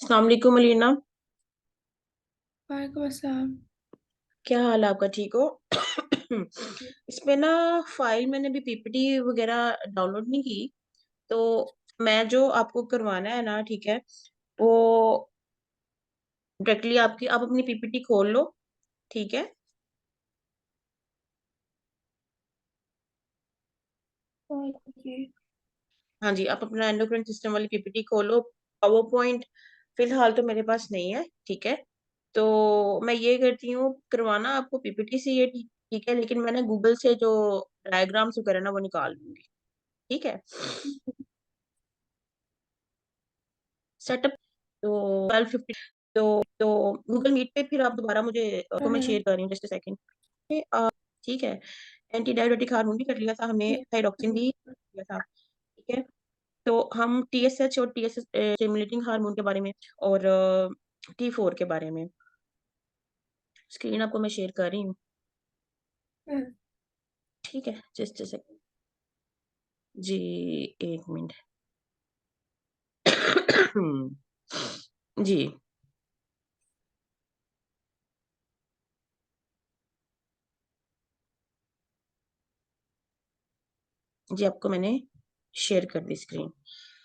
अस्सलाम वालेकुम अलीना। वालेकुम अस्सलाम। क्या हाल है आपका? ठीक हो? इसमें ना फाइल मैंने अभी पीपीटी वगैरह डाउनलोड नहीं की। तो मैं जो आपको करवाना है ना, ठीक है, वो डायरेक्टली आपकी आप अपनी पीपीटी खोल लो। ठीक है। ओके। हाँ जी, आप अपना एंडोक्राइन सिस्टम वाली पीपीटी खोलो। पावर पॉइंट फिलहाल तो मेरे पास नहीं है। ठीक है। तो मैं ये करती हूँ, करवाना आपको पीपीटी से ये ठीक ठीक है, लेकिन मैंने गूगल से जो डायग्राम्स वगैरह ना वो निकाल लूंगी। ठीक है। सेटअप तो 12:50। तो गूगल मीट पे फिर आप दोबारा मुझे को मैं शेयर कर रही हूँ, जस्ट सेकंड। ठीक है। एंटी डायबिटिक हार्मोन भी कर लिया था हमने, थायरोक्सिन भी कर लिया था। ठीक है। तो हम टीएसएच और टीएसएच स्टिमुलेटिंग हार्मोन के बारे में और T4 के बारे में स्क्रीन आपको मैं शेयर कर रही हूँ। ठीक है, जस्ट सेकंड जी, एक मिनट। जी जी, आपको मैंने शेयर कर दी स्क्रीन।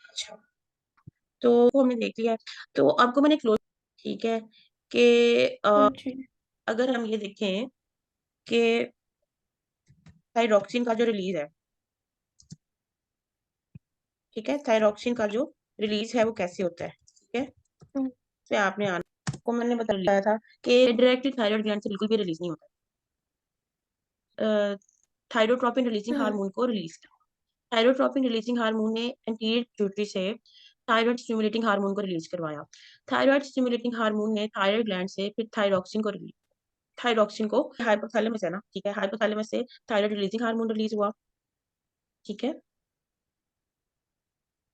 अच्छा, तो वो हमने देख लिया है। तो आपको मैंने क्लोज, ठीक है, कि अगर हम ये देखें कि थायरोक्सिन का जो रिलीज है, ठीक है, थायरोक्सिन का जो रिलीज है वो कैसे होता है, ठीक है, से आपने आना को मैंने बताया था कि डायरेक्टली थायराइड ग्लैंड से बिल्कुल भी रिलीज नहीं होता। थायरोट्रोपिन रिलीजिंग हार्मोन को रिलीज, थायरोट्रोपिन रिलीजिंग हार्मोन ने एंटीरियर पिट्यूटरी से थायराइड स्टिमुलेटिंग हार्मोन को रिलीज करवाया। थायराइड स्टिमुलेटिंग हार्मोन ने थायराइड ग्लैंड से फिर थायरोक्सिन को रिलीज, थायरोक्सिन को हाइपोथैलेमस है ना, ठीक है, हाइपोथैलेमस से थायराइड रिलीजिंग हार्मोन रिलीज हुआ। ठीक है।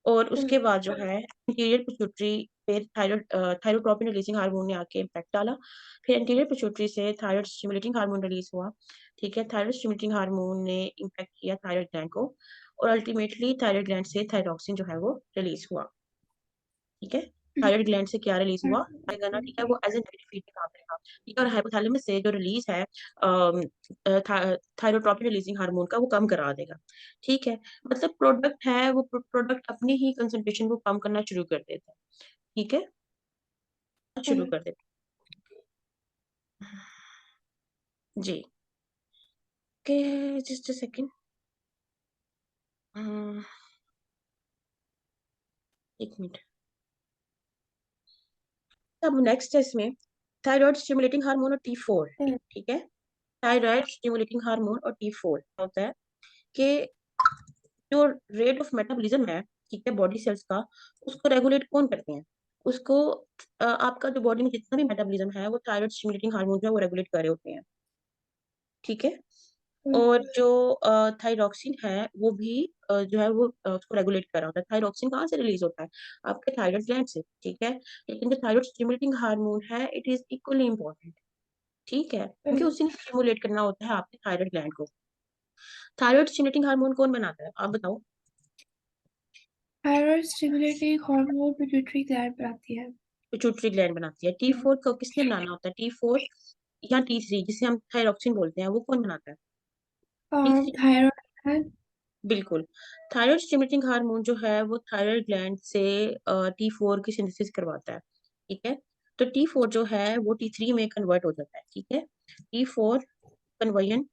और उसके बाद जो है इंटीरियर पिट्यूटरी पे थायराइड थायरोट्रोपिन रिलीजिंग हार्मोन ने आके इम्पैक्ट डाला। फिर इंटीरियर पिट्यूटरी से थायराइड स्टिमुलेटिंग हार्मोन रिलीज हुआ। ठीक है, थायराइड स्टिमुलेटिंग हार्मोन ने इम्पैक्ट किया थायराइड ग्लैंड को, और अल्टीमेटली थायराइड ग्लैंड से थायरोक्सिन जो है वो रिलीज हुआ। ठीक है। थायराइड ग्लैंड से क्या रिलीज हुआ आएगा ना, ठीक है, वो एज ए नेगेटिव फीडबैक आता है। ठीक है। और हाइपोथैलेमस से जो रिलीज है थायरोट्रोपिन रिलीजिंग हार्मोन का, वो कम करा देगा। ठीक है। मतलब प्रोडक्ट है वो, प्रोडक्ट अपनी ही कंसंट्रेशन को कम करना शुरू कर देता है। ठीक है, शुरू कर देता है जी। के जस्ट सेकंड, एक मिनट। अब नेक्स्ट है इसमें थायराइड स्टिमुलेटिंग हार्मोन और T4। ठीक है। थायराइड स्टिमुलेटिंग हार्मोन और T4 होता है कि जो रेट ऑफ मेटाबॉलिज्म है, ठीक है, बॉडी सेल्स का, उसको रेगुलेट कौन करते हैं? उसको आपका जो बॉडी में जितना भी मेटाबॉलिज्म है वो थायराइड स्टिमुलेटिंग हार्मोन जो है वो रेगुलेट कर रहे होते हैं। ठीक है। और जो थायरोक्सिन है वो भी जो है वो उसको रेगुलेट कर रहा होता है। थायरोक्सिन कहाँ से रिलीज होता है? आपके थायराइड ग्लैंड से। ठीक है। लेकिन जो थायराइड स्टिमुलेटिंग हार्मोन है, इट इज इक्वली इंपॉर्टेंट। ठीक है, क्योंकि उसी ने स्टिमुलेट करना होता है आपके थायराइड ग्लैंड को। थायराइड स्टिमुलेटिंग हार्मोन कौन बनाता है, आप बताओ? Thyroid stimulating hormone pituitary gland बनाती है। पिट्यूटरी ग्लैंड बनाती है। T4 को किसने बनाना होता है? T4 या T3 जिसे हम थायरोक्सिन बोलते हैं, वो कौन बनाता है? T3। थायराइड। बिल्कुल। थायराइड स्टिमुलेटिंग हार्मोन जो है वो थायराइड ग्लैंड से T4 की सिंथेसिस करवाता है। ठीक है। तो T4 जो है वो T3 में कन्वर्ट हो जाता है। ठीक है। T4 कन्वर्जन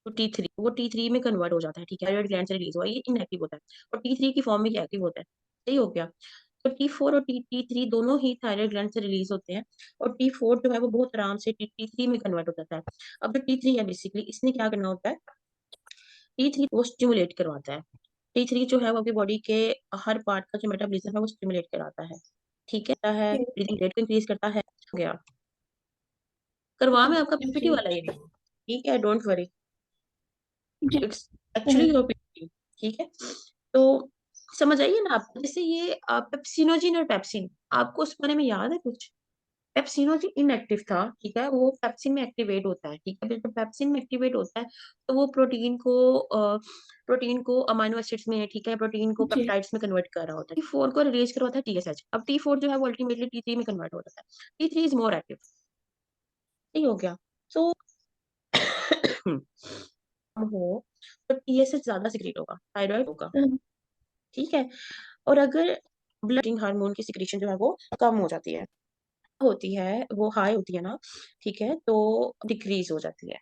तो T3, वो T3 में कन्वर्ट हो जाता है। ठीक है, थायराइड ग्लैंड से रिलीज हुआ, ये इनएक्टिव होता है, और T3 की फॉर्म में ये एक्टिव होता है। सही हो गया। तो T4 और T3 दोनों ही थायराइड ग्लैंड से रिलीज होते हैं, और T4 जो है वो बहुत आराम से T3 में कन्वर्ट हो जाता है। अब जो T3 है बेसिकली इसने क्या करना होता है, T3 को स्टिमुलेट करवाता है। T3 जो है वो आपकी बॉडी के हर पार्ट का जो मेटाबॉलिज्म है वो स्टिमुलेट कराता है। ठीक है, ब्रीदिंग रेट को इंक्रीज करता है। हो गया, करवा में आपका पीपीटी वाला ये भी। ठीक है, don't worry, it's actually your PPT. ठीक है। तो समझ आइए ना आपको, जैसे ये पेप्सिनोजिन और पेप्सिन, आपको उस बारे में याद है कुछ? पेप्सिनो जो इनएक्टिव था, ठीक है, वो पेप्सिन में एक्टिवेट होता है, ठीक है, जब पेप्सिन में एक्टिवेट होता है तो वो प्रोटीन को अमाइनो एसिड्स में, ठीक है, प्रोटीन को जी पेप्टाइड्स में कन्वर्ट कर रहा होता है। T4 को रिलीज करवाता है TSH। अब T4 जो है वो अल्टीमेटली T3 में कन्वर्ट हो जाता है। T3 is more active. ठीक हो गया। सो हो तो TSH ज्यादा सिक्रेट होगा, थायराइड होगा, हाँ, ठीक है। और अगर ब्लड हार्मोन की सिक्रीशन जो है वो कम हो जाती है, होती है वो हाई होती है ना, ठीक है, तो डिक्रीज हो जाती है।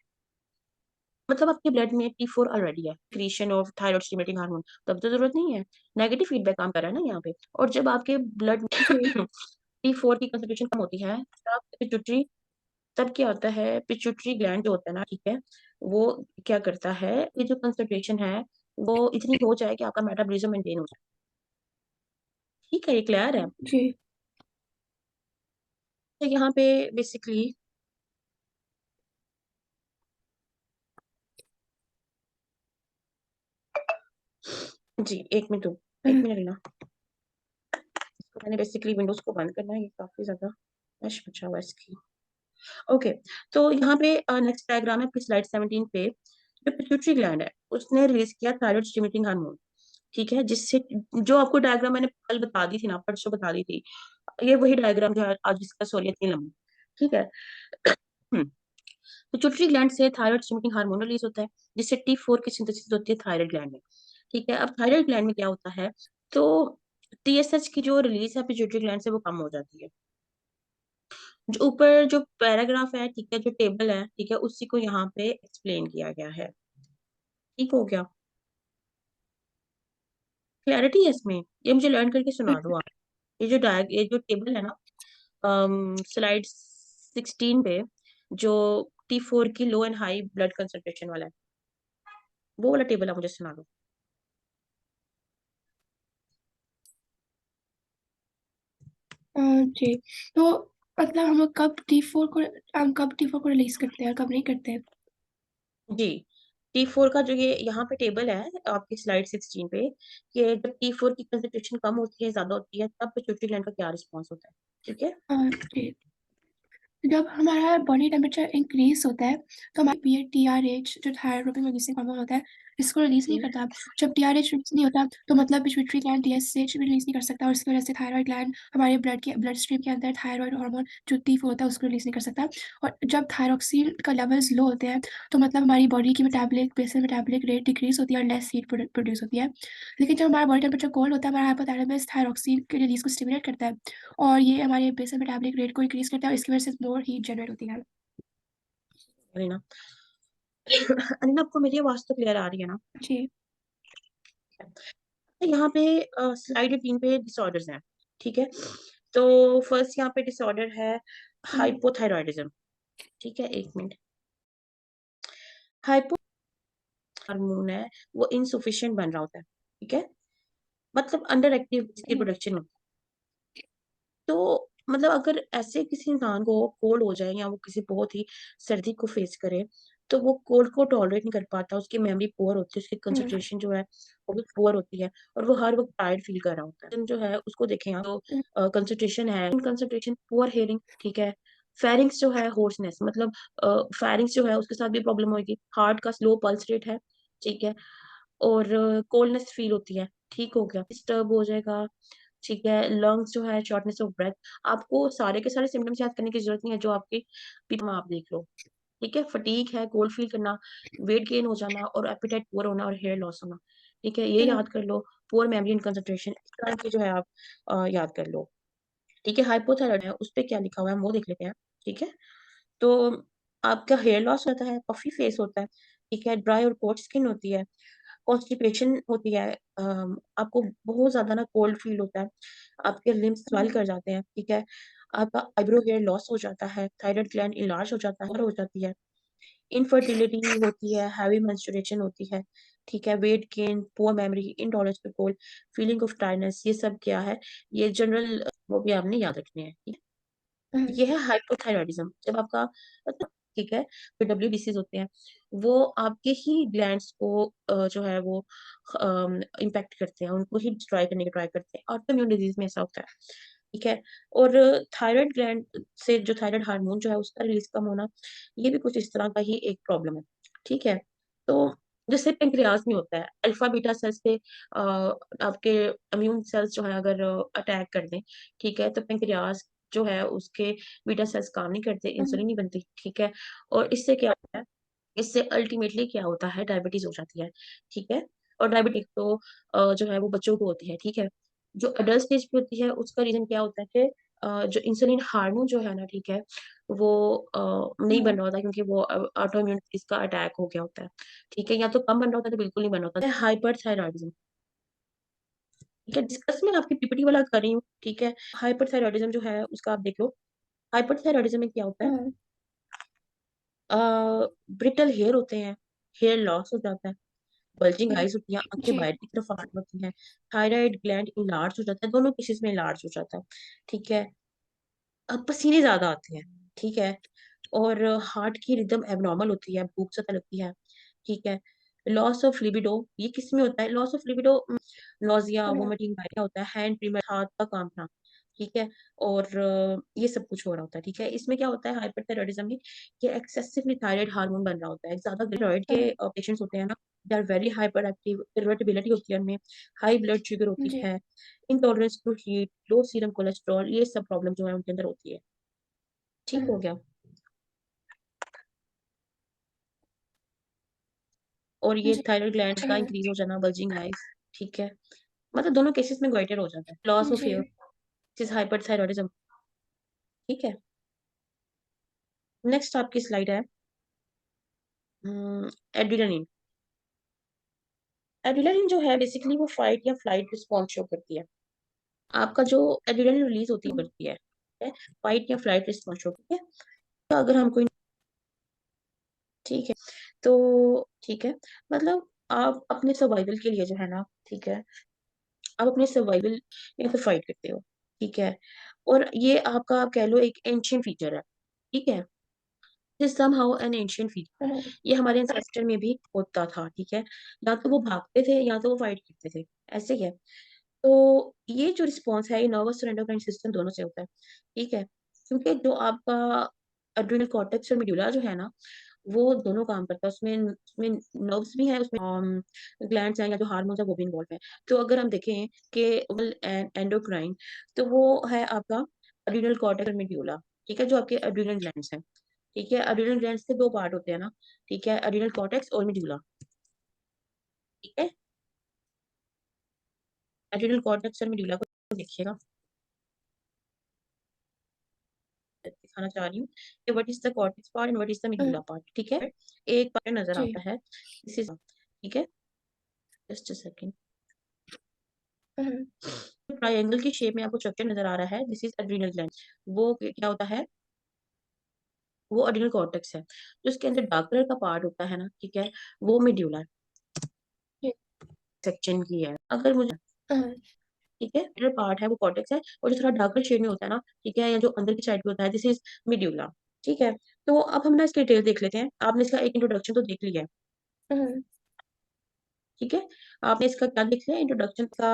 मतलब आपके ब्लड में T4 ऑलरेडी है, creation of thyroid stimulating hormone, तब तो जरूरत नहीं है। नेगेटिव फीडबैक काम कर रहा है ना यहाँ पे। और जब आपके ब्लड में जी T4 की कंसंट्रेशन कम होती है, तब पिट्यूटरी तब क्या होता है, पिट्यूटरी ग्लैंड जो होता है ना, ठीक है, वो क्या करता है, ये जो कंसंट्रेशन है वो इतनी हो जाए कि आपका मेटाबॉलिज्म मेंटेन हो जाए। ठीक है, ये क्लियर है। जी तो यहाँ पे बेसिकली जी, एक हाँ, मिनट लेना। तो मैंने बेसिकली विंडोज को बंद करना है, ये काफी ज्यादा रश बचा हुआ है इसकी। ओके, तो यहाँ पे नेक्स्ट डायग्राम है, स्लाइड 17 पे। जो पिट्यूटरी ग्लैंड है उसने रिलीज किया थायराइड स्टिमुलेटिंग हार्मोन, ठीक है, जिससे जो आपको डायग्राम मैंने कल बता दी थी ना, परसों बता दी थी, ये वही डायग्राम जो है आज इसका सोलियत नहीं लंबा, ठीक है। पिट्यूटरी ग्लैंड से थायराइड स्टिमुलेटिंग हार्मोन रिलीज होता है, जिससे T4 की सिंथेसिस होती है थायराइड ग्लैंड में, ठीक है। अब थायराइड ग्लैंड में क्या होता है, तो TSH की जो रिलीज है पिट्यूटरी ग्लैंड से वो कम हो जाती है। जो ऊपर जो पैराग्राफ है, ठीक है, जो टेबल है, ठीक है, उसी को यहाँ पे एक्सप्लेन किया गया है। ठीक हो गया, क्लैरिटी है इसमें, ये मुझे लर्न करके सुना दो आप। ये जो टेबल है ना, स्लाइड 16 पे, जो T4 की लो एंड हाई ब्लड कंसंट्रेशन वाला है, वो वाला टेबल आप मुझे सुना दो। जी तो मतलब हम लोग कब टी फोर को रिलीज करते हैं और कब नहीं करते हैं। जी, T4 का जो ये यहाँ पे टेबल है आपकी स्लाइड 16 पे, कि जब T4 की कंसंट्रेशन कम होती है, ज्यादा होती है, तब पिट्यूटरी ग्लैंड का क्या रिस्पॉन्स होता है, ठीक है। जी जब हमारा बॉडी टेम्परेचर इंक्रीज होता है तो हमारा पीरियड TRH जो थायरोपिक मैग्नीशियम हार्मोन होता है इसको रिलीज नहीं हम्म, करता। जब TRH रिलीज नहीं होता तो मतलब पिट्यूटरी ग्लैंड TSH भी रिलीज नहीं कर सकता और इसकी वजह से थायराइड ग्लैंड हमारे ब्लड स्ट्रीम के अंदर थायराइड हार्मोन जो T4 होता है उसको रिलीज नहीं कर सकता। और जब थायरोक्सिन का लेवल्स लो होते हैं तो मतलब हमारी बॉडी की metabolic basal metabolic rate decrease होती है और लेस हीट प्रोड्यूस होती है। लेकिन जब हमारा बॉडी टेम्परेचर कोल्ड होता है हमारा हाइपोथैलेमस थायरोक्सिन के रिलीज को स्टिमुलेट करता है और ये हमारे बेसल मेटाबॉलिक रेट को इंक्रीज करता है और इसकी वजह से मोर हीट जनरेट होती है। अरीना अरीना, आपको मेरी आवाज तो क्लियर आ रही है ना। जी तो यहाँ पे स्लाइड 3 पे डिसऑर्डर्स हैं, ठीक है। तो फर्स्ट यहाँ पे डिसऑर्डर है हम्म, हाइपोथायरॉयडिज्म, ठीक है, एक मिनट। हाइपो हार्मोन है वो इनसुफिशिएंट बन रहा होता है, ठीक है, मतलब अंडर एक्टिव इसकी हम्म, प्रोडक्शन होती है। तो मतलब अगर ऐसे किसी इंसान को कोल्ड हो जाए या वो किसी बहुत ही सर्दी को फेस करे, तो वो कोल्ड को टॉलरेट नहीं कर पाता, उसकी मेमोरी पुअर होती है, उसकी हम्म, कंसंट्रेशन जो है वो भी पुअर होती है, और वो हर वक्त टायर्ड फील कर रहा होता है। जो है उसको देखें आप, हम्म, तो कंसंट्रेशन है, कंसंट्रेशन, पुअर हियरिंग, ठीक है। फेरिंग्स जो है होर्सनेस, मतलब फेरिंग्स जो है उसके साथ भी प्रॉब्लम होगी, हार्ट का स्लो पल्स रेट है, ठीक है, और कोल्डनेस फील होती है, ठीक हो गया, डिस्टर्ब हो जाएगा, ठीक है, लंग्स जो है, शॉर्टनेस ऑफ ब्रेथ। आपको सारे के सारे सिम्टम्स याद करने की जरूरत नहीं है, जो आपके पीठ में आप देख लो, ठीक है, फटीग है, कोल्ड फील करना, वेट गेन हो जाना, और एपिटाइट पुअर होना, और हेयर लॉस होना, ठीक है, ये हम्म, याद कर लो। पुअर मेमोरी एंड कंसंट्रेशन, इस तरह की जो है आप याद कर लो, ठीक है। हाइपोथायराइड है, उस पे क्या लिखा हुआ है हम वो देख लेते हैं, ठीक है। तो आपका हेयर लॉस होता है, पफी फेस होता है, ठीक है, ड्राई और कोट स्किन होती है, कॉन्स्टिपेशन होती है, आपको बहुत ज्यादा ना कोल्ड फील होता है, आपके लिम्स स्वेल हम्म, कर जाते हैं, ठीक है, आपका आईब्रो हेयर लॉस हो जाता है, थायराइड ग्लैंड इलाज हो जाता है, हो जाती है, इनफर्टिलिटी होती है, हैवी मेंस्ट्रुएशन होती है, ठीक है, weight gain, poor memory, intolerance to cold, feeling of tiredness, ये सब क्या है, ये जनरल वो भी आपने याद रखने हैं, ठीक है। हम्म, ये है हाइपोथायरॉयडिज्म, जब आपका मतलब, ठीक है, जो WBCs होते हैं वो आपके ही ग्लैंड्स को जो है वो इम्पैक्ट करते हैं, उनको ही डिस्ट्रॉय करने की ट्राई करते हैं, ऑटोइम्यून डिजीज में ऐसा होता है। ठीक है। और थायराइड ग्लैंड से जो थायराइड हार्मोन जो है उसका रिलीज कम होना, ये भी कुछ इस तरह का ही एक प्रॉब्लम है। ठीक है। तो जैसे पेंक्रियाज में होता है, अल्फा बीटा सेल्स से आपके इम्यून सेल्स जो है अगर अटैक कर दें, ठीक है, तो पेंक्रियाज जो है उसके बीटा सेल्स काम नहीं करते, हुँ, इंसुलिन नहीं बनती। ठीक है। और इससे क्या होता है, इससे अल्टीमेटली क्या होता है, डायबिटीज हो जाती है। ठीक है। और डायबिटीज तो जो है वो बच्चों को होती है। ठीक है। जो अडल्ट स्टेज पे होती है उसका रीजन क्या होता है कि जो इंसुलिन हार्मोन जो है ना, ठीक है, वो नहीं बन हुँ, रहा होता क्योंकि वो ऑटो इम्यून इसका अटैक हो गया होता है। ठीक है। या तो कम बन रहा होता है तो बिल्कुल नहीं बन रहा होता है। हाइपरथायरॉइडिज्म, ठीक है, डिस्कस में आपकी पीपीटी वाला कर रही हूँ। ठीक है। हाइपरथायरॉइडिज्म जो है उसका आप देख लो। हाइपरथायरॉइडिज्म में क्या होता है, हुँ, ब्रिटल हेयर होते हैं, हेयर लॉस हो जाता है, बल्जिंग हुँ, आईज होती हैं, आंखें जी, बाहर की तरफ आ होती हैं, थायराइड ग्लैंड इनलार्ज हो जाता है, दोनों केसेस में इनलार्ज हो जाता है। ठीक है। अब पसीने ज्यादा आते हैं। ठीक है। और हार्ट की रिदम एबनॉर्मल होती है, भूख ज्यादा लगती है। ठीक है। लॉस ऑफ लिबिडो, ये किस में होता है, loss of libido, nausea, hmm, vomiting, diarrhoea होता है, हैंड ट्रिमर, हाथ का कांपना। ठीक है। और ये सब कुछ हो रहा होता है। ठीक है। इसमें क्या होता है हाइपरथायरॉइडिज्म में, ये एक्सेसिवली थायराइड हार्मोन बन रहा होता है, ज्यादा थायराइड के हुँ, पेशेंट्स होते हैं ना, they are very hyper active, irritability होती है उनमें, हाई ब्लड शुगर होती जी, है, intolerance to heat, low serum cholesterol, ये सब प्रॉब्लम जो है उनके अंदर होती है। ठीक हो हुँ, गया। और ये जी, थायराइड ग्लैंड का हुँ, इंक्रीज हो जाना, बल्जिंग आईज। ठीक है। मतलब दोनों केसेस में गोइटर हो जाता है, लॉस ऑफ जी, हेयर, दिस इज हाइपरथायरॉइडिज्म। ठीक है। नेक्स्ट आपकी स्लाइड है एड्रेनलिन। एड्रेनलिन जो है बेसिकली वो फाइट या फ्लाइट रिस्पॉन्स शो करती है। आपका जो एड्रेनलिन रिलीज होती है हुँ, करती है फाइट या फ्लाइट रिस्पॉन्स शो करती है। तो अगर हम कोई, ठीक है, तो ठीक है, मतलब आप अपने सर्वाइवल के लिए जो है ना, ठीक है, आप अपने सर्वाइवल या फिर फाइट करते हो। ठीक है। और ये आपका आप कह लो एक एंशियंट फीचर है। ठीक है। This somehow an ancient feature, hmm, ये हमारे एंसेस्टर में भी होता था। ठीक है। या तो वो भागते थे या तो वो फाइट करते थे, ऐसे ही है। तो ये जो रिस्पॉन्स है ये नर्वस और एंडोक्राइन सिस्टम दोनों से होता है। ठीक है। क्योंकि जो आपका एड्रिनल कॉर्टेक्स और मेडुला जो है ना, वो दोनों काम करता है, उसमें उसमें नर्व्स भी हैं, उसमें ग्लैंड्स हैं या जो हार्मोन्स है वो भी इन्वॉल्व है। तो अगर हम देखें कि एंडोक्राइन, तो वो है आपका एड्रिनल कॉर्टेक्स और मेडुला। ठीक है। जो आपके एड्रिनल ग्लैंड्स हैं। ठीक है। एड्रिनल ग्लैंड्स के दो पार्ट होते हैं ना, ठीक है, एड्रिनल कॉर्टेक्स और मेडुला। ठीक है। एड्रिनल कॉर्टेक्स और मेडुला को देखिएगा, दिखाना चाह रही हूँ कि what is the cortex part and what is the hmm, medulla part. ठीक है। एक पार्ट नजर जी, आता है, दिस इज, ठीक है, just a second, hmm, triangle की शेप में आपको स्ट्रक्चर नजर आ रहा है, दिस इज एड्रिनल ग्लैंड। वो क्या होता है, वो एड्रिनल कॉर्टेक्स है। जो उसके अंदर डार्क कलर का पार्ट होता है ना, ठीक है, वो मेड्यूलर जी, सेक्शन की है। अगर मुझे, हुँ, ठीक है, जो पार्ट है वो कॉर्टेक्स है, और जो थोड़ा डार्कर शेड में होता है ना, ठीक है, या जो अंदर की साइड पे होता है, दिस इज मेड्यूला। ठीक है। तो अब हम ना इसकी डिटेल देख लेते हैं। आपने इसका एक इंट्रोडक्शन तो देख लिया है। हुँ, ठीक है। आपने इसका क्या देख लिया इंट्रोडक्शन का,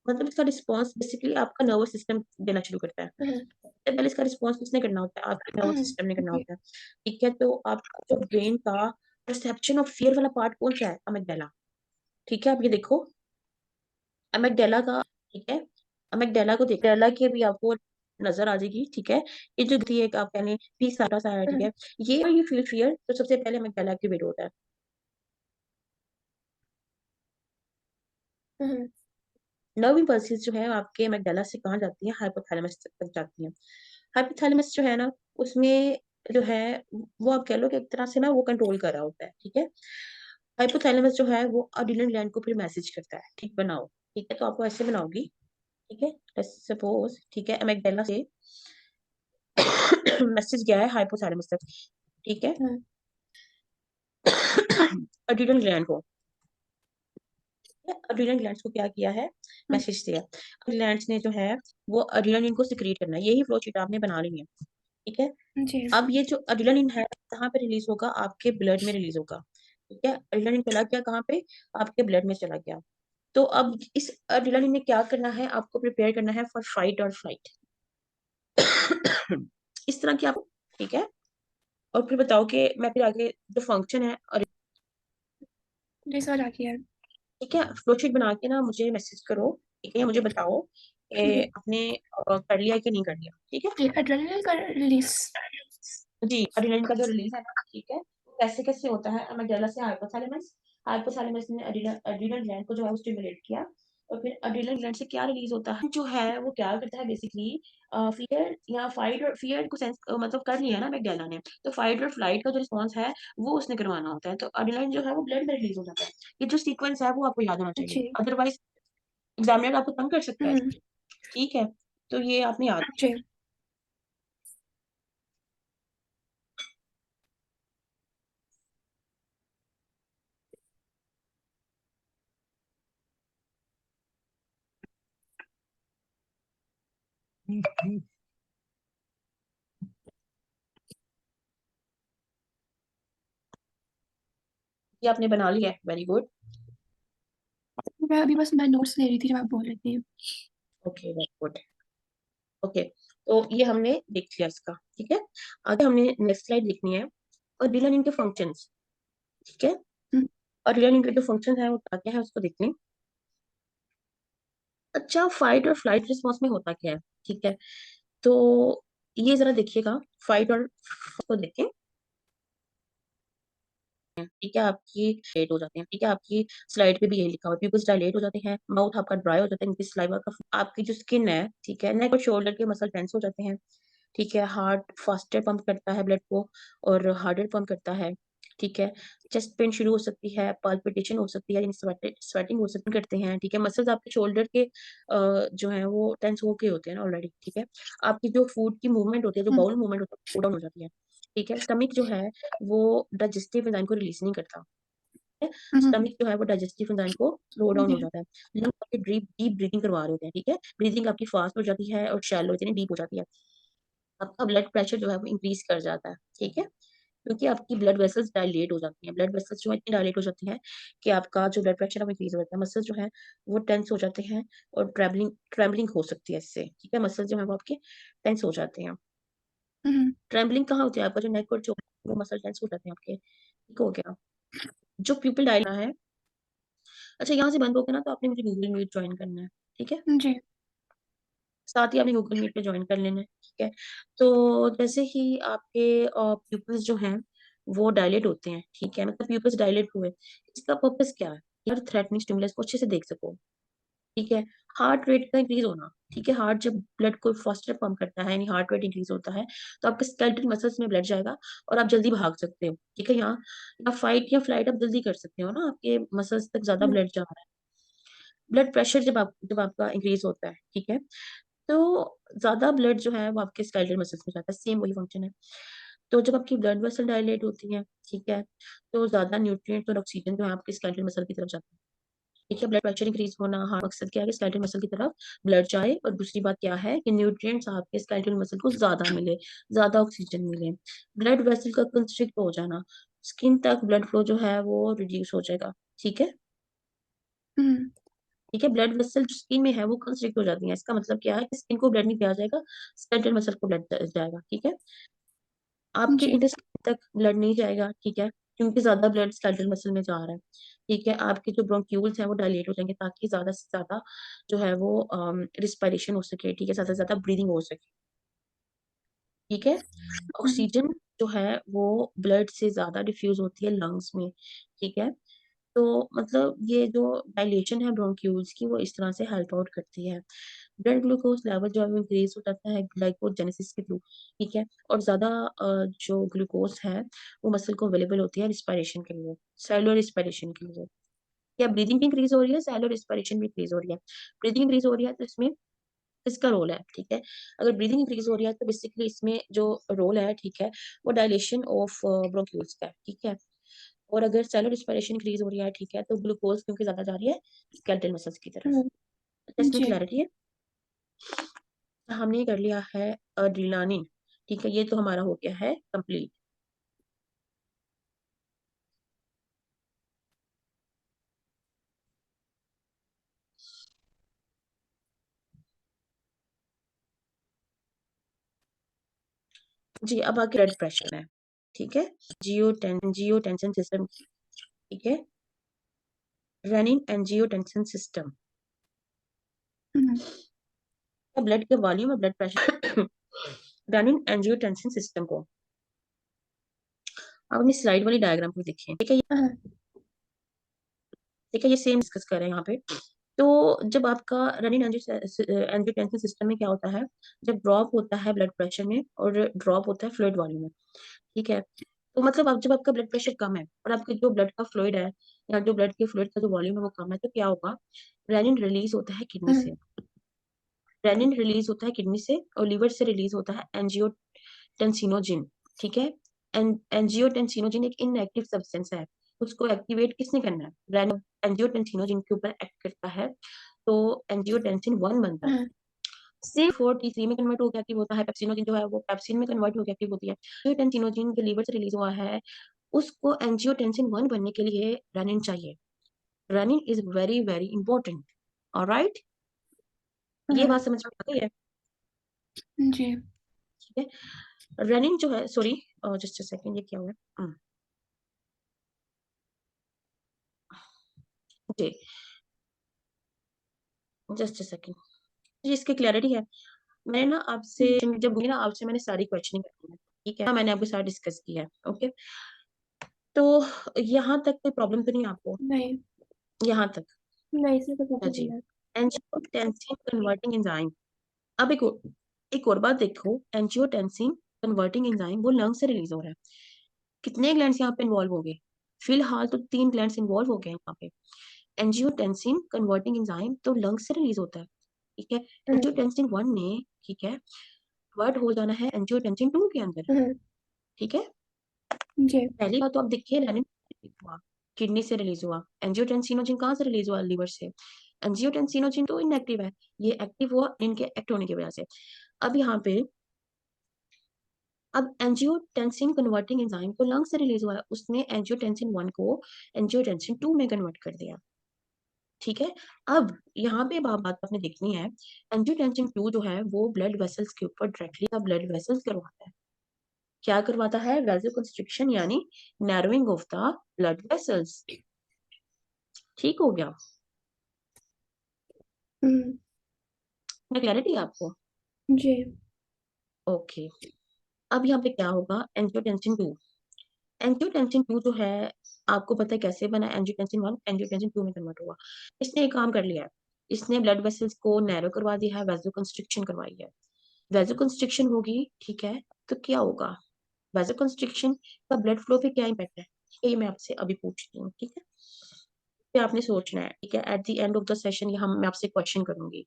मतलब इसका रिस्पॉन्स बेसिकली आपका नर्वस सिस्टम देना शुरू करता है। हुँ, सबसे पहले इसका रिस्पॉन्स किसने करना होता है, आपके नर्वस हुँ, सिस्टम ने करना जी, होता है। ठीक है। तो आपका जो ब्रेन का परसेप्शन ऑफ फियर वाला पार्ट कौन सा है, अमिगडाला। ठीक है। आप ये देखो अमिगडाला का, ठीक है, अमिगडाला को देख, अमिगडाला की भी आपको नजर आ जाएगी। ठीक है। ये जो थी एक आप कहने पीस साटा सा है। ठीक हुँ, है। ये फील फियर तो सबसे पहले अमिगडाला एक्टिवेट होता है। हुँ, नर्व इम्पल्सेस जो है आपके अमिगडाला से कहाँ जाती है, हाइपोथैलेमस तक जाती है। हाइपोथैलेमस जो है ना, उसमें जो है वो आप कह लो कि एक तरह से ना वो कंट्रोल कर रहा होता है। ठीक है। हाइपोथैलेमस जो है वो अड्रीनल ग्लैंड को फिर मैसेज करता है, ठीक बनाओ। ठीक है। तो आपको ऐसे बनाओगी। ठीक है। सपोज, ठीक है, अमिगडाला से मैसेज गया है हाइपोथैलेमस तक। ठीक है। हुँ, अड्रीनल ग्लैंड को, अड्रीनल ग्लैंड्स को क्या किया है, हुँ, मैसेज दिया। ग्लैंड्स ने जो है वो अड्रीनलिन को सिक्रीट करना है, यही फ्लो शीट आपने बना ली है। ठीक है। जी, अब ये जो एड्रेनालिन है कहाँ पे रिलीज होगा, आपके ब्लड में रिलीज होगा। ठीक है। एड्रेनालिन चला गया कहाँ पे, आपके ब्लड में चला गया। तो अब इस एड्रेनालिन ने क्या करना है, आपको प्रिपेयर करना है फॉर फाइट और फ्लाइट। इस तरह की आप, ठीक है। और फिर बताओ कि मैं फिर आगे जो फंक्शन है और, जी समझ आ गया है। ठीक है, फ्लोशीट बना के ना मुझे मैसेज करो, ठीक है, या मुझे बताओ कि जी आपने कर लिया कि नहीं कर लिया, ठीक है। जी एड्रेनलिन का रिलीज। जी, एड्रेनलिन का जो रिलीज है ना, ठीक है, वो कैसे कैसे होता है, अमेगडाला से हाइपोथैलेमस, हाइपोथैलेमस ने एड्रिनल ग्लैंड को जो है वो स्टिमुलेट किया, और फिर एड्रिनल ग्लैंड से क्या रिलीज होता है, जो है वो क्या करता है बेसिकली, फियर या फाइट, और फियर को सेंस मतलब कर लिया ना अमेगडाला ने, तो फाइट और फ्लाइट का जो रिस्पॉन्स है वो उसने करवाना होता है, तो एड्रेनलिन जो है वो ब्लड में रिलीज हो जाता है। ये जो सीक्वेंस है वो आपको याद होना चाहिए, जी। अदरवाइज एग्जामिनर आपको तंग कर सकता है, हम्म। ठीक है। तो ये आपने याद, जी ये आपने बना लिया है, वेरी गुड। मैं अभी बस मैं नोट्स ले रही थी जब आप बोल रहे थे। Okay, very good. ओके, तो ये हमने देख लिया इसका, ठीक है। आगे हमने नेक्स्ट स्लाइड देखनी है, और डिलर के फंक्शंस, ठीक है। हम्म। और डिलर के जो फंक्शन है वो क्या क्या है उसको देखने। अच्छा, फाइट और फ्लाइट रिस्पॉन्स में होता क्या है, ठीक है। तो ये जरा देखिएगा, फाइट और को देखें, ठीक है, आपकी लेट हो जाते हैं, ठीक है, आपकी स्लाइड पे भी यही लिखा हुआ है, प्यूपिल्स डायलेट हो जाते हैं, माउथ आपका ड्राई हो जाता है, इनकी सलाइवा का, आपकी जो स्किन है, ठीक है, नेक और शोल्डर के मसल टेंस हो जाते हैं, ठीक है, हार्ट फास्टर पंप करता है ब्लड को, और हार्डर पंप करता है, ठीक है। चेस्ट पेन शुरू हो सकती है, पाल्पिटेशन हो सकती है, स्वेटिंग हो सकती करते हैं, ठीक है। मसल्स आपके शोल्डर के जो है वो टेंस होके होते हैं ना ऑलरेडी, ठीक है। आपकी जो फूड की मूवमेंट होती है, जो हम्म। बाउल मूवमेंट होता है, वो डाउन हो जाती है, ठीक है। स्टमक जो है वो डाइजेस्टिव एंजाइम को रिलीज नहीं करता है, हम्म। स्टमक जो है वो डाइजेस्टिव एंजाइम को स्लो डाउन हो जी। जाता है। लंग्स आपके डीप डीप ब्रीथिंग करवा रहे होते हैं, ठीक है, ब्रीथिंग आपकी फास्ट हो जाती है और शैलो यानी डीप हो जाती है। आपका ब्लड प्रेशर जो है वो इंक्रीज कर जाता है, ठीक है, क्योंकि आपकी ब्लड वेसल्स डायलेट हो जाती हैं, ब्लड वेसल्स जो है इतनी डायलेट हो जाती हैं कि आपका जो ब्लड प्रेशर है वो इंक्रीज हो जाता है, मसल्स जो है वो टेंस हो जाते हैं, और ट्रैवलिंग ट्रैवलिंग हो सकती है इससे, ठीक है, मसल्स जो है वो आपके टेंस हो जाते हैं। हम्म। ट्रैवलिंग कहाँ होती है, आपका जो नेक और जो वो मसल टेंस हो जाते हैं आपके, ठीक हो गया। जो पीपल डायना है, अच्छा यहाँ से बंद हो गया ना, तो आपने मुझे गूगल मीट ज्वाइन करना है, ठीक है, जी। साथ ही आपने गूगल मीट पे ज्वाइन कर लेना है, ठीक है। तो जैसे ही आपके प्यूपल्स जो हैं वो डायलेट होते हैं, ठीक है, मतलब प्यूपल्स डायलेट हुए, इसका पर्पस क्या है, यार थ्रेटनिंग स्टिमुलस को अच्छे से देख सको, ठीक है। हार्ट रेट का इंक्रीज होना, ठीक है, हार्ट जब ब्लड को फास्टर पंप करता है यानी हार्ट रेट इंक्रीज होता है, तो आपके स्केलेटल मसल्स में ब्लड जाएगा, और आप जल्दी भाग सकते हो, ठीक है। यहाँ या फाइट या फ्लाइट आप जल्दी कर सकते हो ना, आपके मसल्स तक ज्यादा हम्म। ब्लड जा रहा है। ब्लड प्रेशर जब आपका इंक्रीज होता है, ठीक है, तो ज्यादा ब्लड जो है वो आपके स्केलेटल मसल्स में जाता है, सेम वही फंक्शन है। तो जब आपकी ब्लड वेसल डायलेट होती है, ठीक है, तो ज्यादा न्यूट्रिएंट और ऑक्सीजन जो है आपके स्केलेटल मसल की तरफ जाता है, ठीक है। ब्लड प्रेशर इंक्रीज होना, हाँ, मकसद क्या है कि स्केलेटल मसल की तरफ ब्लड जाए, और दूसरी बात क्या है कि न्यूट्रिएंट्स आपके स्केलेटल मसल को ज्यादा मिले, ज्यादा ऑक्सीजन मिले। ब्लड वेसल का कंस्ट्रिक्ट हो जाना, स्किन तक ब्लड फ्लो जो है वो रिड्यूस हो जाएगा, ठीक है, हम्म। ठीक है। ब्लड वेसल जो स्किन में है वो कंस्ट्रिक्ट हो जाती है, इसका मतलब क्या है कि स्किन को ब्लड नहीं दिया जाएगा, स्केलेटल मसल को ब्लड जाएगा, ठीक है। आपके जी। इंटेस्टाइन तक ब्लड नहीं जाएगा, ठीक है, क्योंकि ज्यादा ब्लड स्केलेटल मसल में जा रहा है, ठीक है। आपके जो ब्रोंक्यूल्स हैं वो डायलेट हो जाएंगे, ताकि ज्यादा से ज्यादा जो है वो रिस्पायरेशन हो सके, ठीक है, ज्यादा से ज्यादा ब्रीदिंग हो सके, ठीक है। हम्म। ऑक्सीजन जो है वो ब्लड से ज्यादा डिफ्यूज होती है लंग्स में, ठीक है। तो मतलब ये जो डायलेशन है ब्रोंक्यूल्स की, वो इस तरह से हेल्प आउट करती है। ब्लड ग्लूकोज लेवल जो है वो इंक्रीज हो जाता है ग्लाइकोजेनेसिस के थ्रू, ठीक है, और ज्यादा जो ग्लूकोज है वो मसल को अवेलेबल होती है रिस्पायरेशन के लिए, सेलुलर रिस्पायरेशन के लिए। क्या ब्रीदिंग भी इंक्रीज हो रही है, सेलुलर रिस्पायरेशन भी इंक्रीज हो रही है। ब्रीदिंग इंक्रीज हो रही है तो इसमें इसका रोल है, ठीक है। अगर ब्रीदिंग इंक्रीज हो रही है तो बेसिकली इसमें जो रोल है, ठीक है, वो डायलेशन ऑफ ब्रोंक्यूल्स का है, ठीक है। और अगर सेलुलर रिस्पायरेशन इंक्रीज हो रही है, ठीक है, तो ग्लूकोज क्योंकि ज्यादा जा रही है स्केलेटल मसल्स की तरफ। तो इसमें जी। क्लैरिटी है, हमने कर लिया है ड्रिलानिन, ठीक है, ये तो हमारा हो गया है कंप्लीट। जी, अब आगे ब्लड प्रेशर है, ठीक है? एंजियोटेंसिन सिस्टम, ठीक है? रेनिन एंजियोटेंसिन सिस्टम, हुँ, ब्लड के वॉल्यूम और blood pressure renin angiotensin system को आप अपनी स्लाइड वाली डायग्राम को देखिए, ठीक है? हाँ, ठीक है, ये सेम डिस्कस कर रहे हैं यहाँ पे। तो जब आपका रनिन एंजियोटेंसिन सिस्टम में क्या होता है, जब ड्रॉप होता है ब्लड प्रेशर में और ड्रॉप होता है फ्लूइड वॉल्यूम में, ठीक है? तो मतलब अब जब आपका ब्लड प्रेशर कम है और आपके जो ब्लड का फ्लूइड है या जो ब्लड के फ्लूइड का जो वॉल्यूम है वो कम है, तो क्या होगा? रेनिन रिलीज होता है किडनी हाँ, से। रेनिन रिलीज होता है किडनी से और लीवर से रिलीज होता है एंजियोटेंसिनोजिन, ठीक है? एंजियोटेंसिनोजिन एक इनएक्टिव सब्सटेंस है, उसको एक्टिवेट किसने करना है? रेनिन एंजियोटेंसिनोजिन के ऊपर एक्ट करता है, तो एंजियोटेंसिन 1 बनता है। हाँ, सिर्फ 4 T3 में कन्वर्ट होकर एक्टिव होता है, पेप्सिनोजिन जो है वो पेप्सिन में कन्वर्ट होकर एक्टिव होती है। एंजियोटेंसिनोजिन जो लीवर से रिलीज हुआ है, उसको एंजियोटेंसिन 1 बनने के लिए रेनिन चाहिए। Renin is very very important. Alright, ये हाँ, बात समझ में आ गई है? जी, ठीक है। रेनिन जो है, सॉरी, जस्ट अ सेकंड, ये क्या हुआ? जी, जस्ट अ सेकंड। जी, इसकी क्लैरिटी है। मैंने ना आपसे हुँ, जब हुई ना आपसे मैंने सारी क्वेश्चनिंग करनी है, ठीक है? हाँ, मैंने आपके साथ डिस्कस किया है, ओके? तो यहाँ तक कोई प्रॉब्लम तो नहीं आपको? नहीं, यहाँ तक? नहीं इसमें तो हाँ बिल्कुल जी। नहीं है। एंजियोटेंसिन कन्वर्टिंग एंजाइम, अब एक और बात देखो, एंजियोटेंसिन कन्वर्टिंग एंजाइम वो लंग से रिलीज हो रहा है। कितने ग्लैंड्स यहाँ पे इन्वॉल्व हो गए? फिलहाल तो 3 ग्लैंड्स इन्वॉल्व हो गए हैं यहाँ पे। एंजियोटेंसिन कन्वर्टिंग एंजाइम तो लंग से रिलीज होता है, ठीक है? हुँ, एंजियोटेंसिन 1 ने, ठीक है, कन्वर्ट हो जाना है एंजियोटेंसिन 2 के अंदर, हुँ, ठीक है? जी, पहली बात तो आप देखिए, रेनिन हुआ, किडनी से रिलीज हुआ। एंजियोटेंसिनोजिन कहाँ से रिलीज हुआ? लीवर से। एंजियोटेंसिनोजिन तो इनएक्टिव है, ये एक्टिव हुआ इनके एक्ट होने की वजह से। अब यहाँ पे, अब एंजियोटेंसिन कन्वर्टिंग एंजाइम को लंग से रिलीज हुआ है, उसने एंजियोटेंसिन 1 को एंजियोटेंसिन 2 में कन्वर्ट कर दिया, ठीक है? अब यहाँ पे बात आपने देखनी है, एंजियोटेंसिन 2 जो है वो ब्लड वेसल्स के ऊपर डायरेक्टली ब्लड वेसल्स करवाता है। क्या करवाता है? वैसोकंस्ट्रिक्शन, यानी narrowing of the blood vessels. ठीक हो गया? हुँ, क्लैरिटी है आपको? जी, ओके। अब यहाँ पे क्या होगा? एंजियोटेंसिन 2, एंजियोटेंसिन 2 जो है, आपको पता है कैसे बना? एंजियोटेंसिन 1 एंजियोटेंसिन 2 में कन्वर्ट हुआ। इसने एक काम कर लिया है, इसने ब्लड वेसल्स को नैरो करवा दिया है, वैसोकंस्ट्रिक्शन करवाई है। वैसोकंस्ट्रिक्शन होगी, ठीक है? तो क्या होगा? वैसोकंस्ट्रिक्शन का ब्लड फ्लो पे क्या इम्पैक्ट है? ये मैं आपसे अभी पूछती हूँ, ठीक है? पे आपने सोचना है, ठीक है? At the end of the session ये हम मैं आपसे क्वेश्चन करूंगी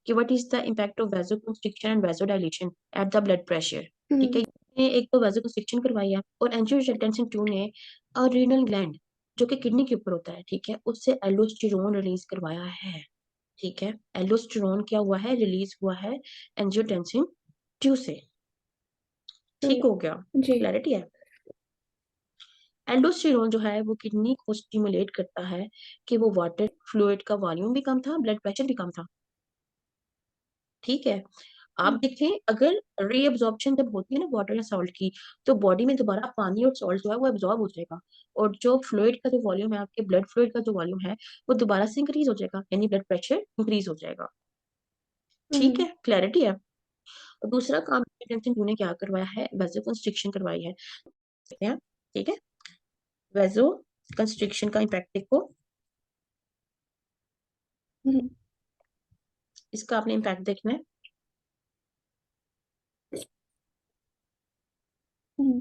कि what is the impact of vasoconstriction and vasodilation at the blood pressure, ठीक हुँ, है? ये एक तो वैसोकंस्ट्रिक्शन करवाई है और एंजियोटेंसिन 2 ने रीनल ग्लैंड जो कि किडनी के ऊपर होता है, ठीक है, उससे एल्डोस्टेरोन रिलीज करवाया है, ठीक है? एल्डोस्टेरोन क्या हुआ है? रिलीज हुआ है एंजियोटेंसिन 2 से। ठीक हुँ, हो गया? जी, क्लैरिटी है? एल्डोस्टेरोन जो है वो किडनी को स्टिमुलेट करता है कि वो वाटर फ्लूइड का वॉल्यूम भी कम था, ब्लड प्रेशर भी कम था, ठीक है? आप हुँ, देखें, अगर रीअब्जॉर्प्शन जब होती है ना वाटर या सॉल्ट की, तो बॉडी में दोबारा पानी और सॉल्ट जो है वो एब्जॉर्ब हो जाएगा और जो फ्लूइड का जो वॉल्यूम है, आपके ब्लड फ्लूइड का जो वॉल्यूम है, वो दोबारा से इंक्रीज हो जाएगा, यानी ब्लड प्रेशर इंक्रीज हो जाएगा। ठीक हुँ, है? क्लैरिटी है? और दूसरा काम टेंशन टू ने क्या करवाया है? वेजो कंस्ट्रिक्शन करवाई है, ठीक है? वेजो कंस्ट्रिक्शन का इम्पैक्ट देखो, हुँ, इसका आपने इम्पैक्ट देखना है। हुँ,